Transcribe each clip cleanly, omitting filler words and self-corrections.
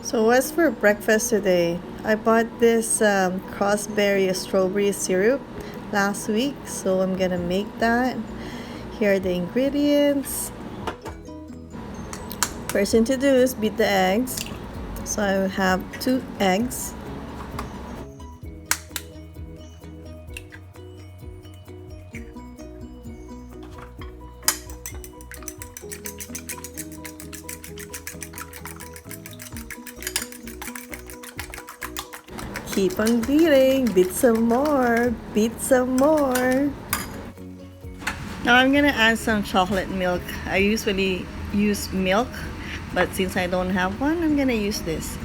So what's for breakfast today? I bought this Krause Berry strawberry syrup last week, so I'm gonna make that. Here are the ingredients. First thing to do is beat the eggs. So I have 2 eggs. Keep on beating, beat some more, beat some more. Now I'm gonna add some chocolate milk. I usually use milk, but since I don't have one, I'm gonna use this.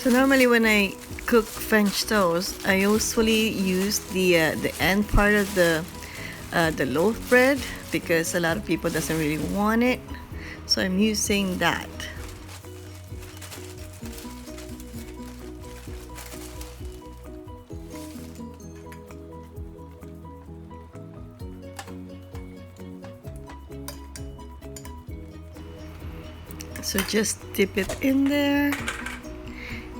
So normally when I cook French toast, I usually use the end part of the loaf bread because a lot of people doesn't really want it. So I'm using that. So just dip it in there.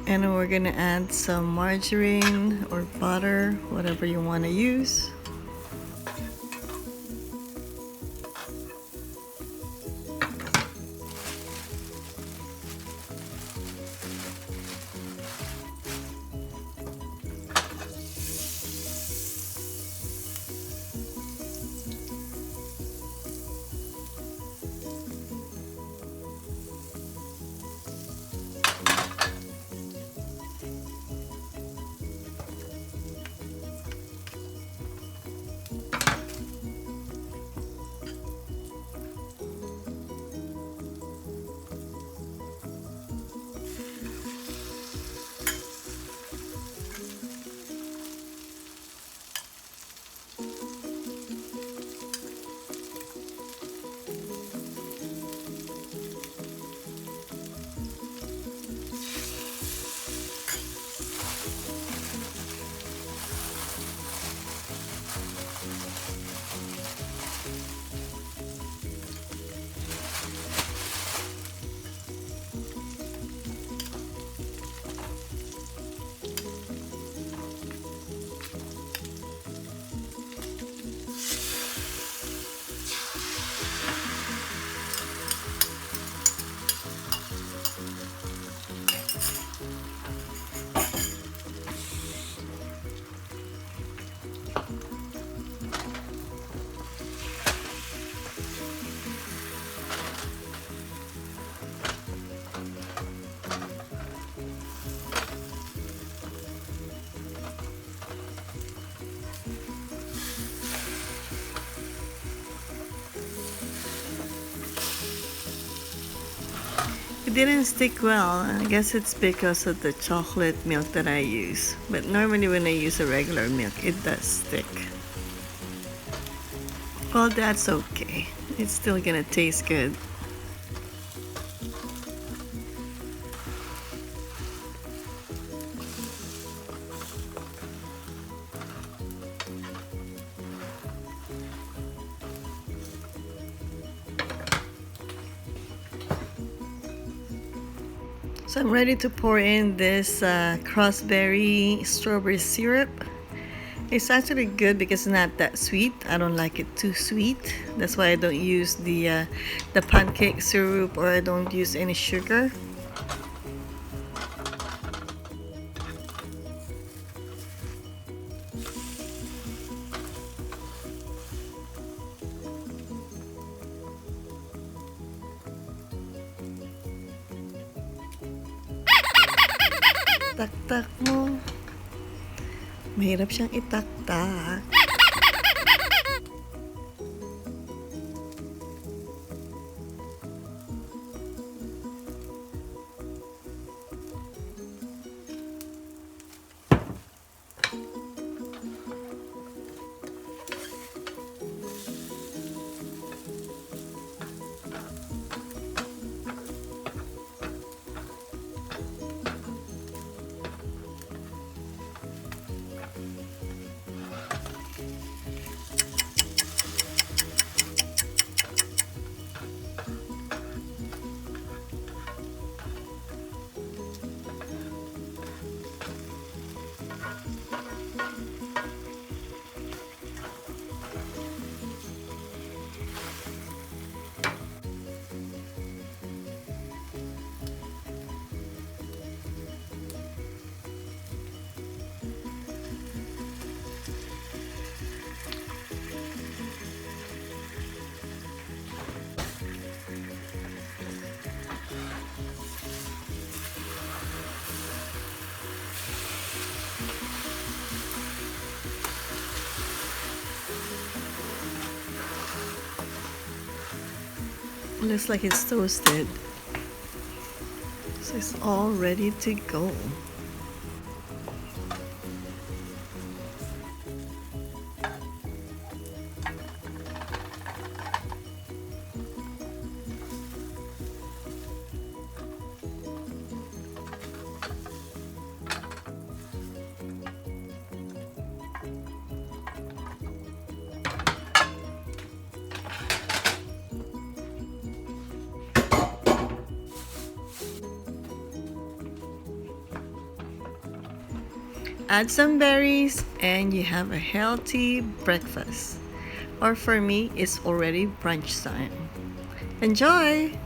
And then we're gonna add some margarine or butter, whatever you want to use. It didn't stick well. I guess it's because of the chocolate milk that I use. But normally when I use a regular milk, it does stick. Well, that's okay. It's still gonna taste good. So I'm ready to pour in this Krause Berry strawberry syrup. It's actually good because it's not that sweet. I don't like it too sweet. That's why I don't use the pancake syrup, or I don't use any sugar. Tak-tak mo. Mahirap siyang itaktak. Looks like it's toasted. So it's all ready to go. Add some berries and you have a healthy breakfast. Or for me, it's already brunch time. Enjoy!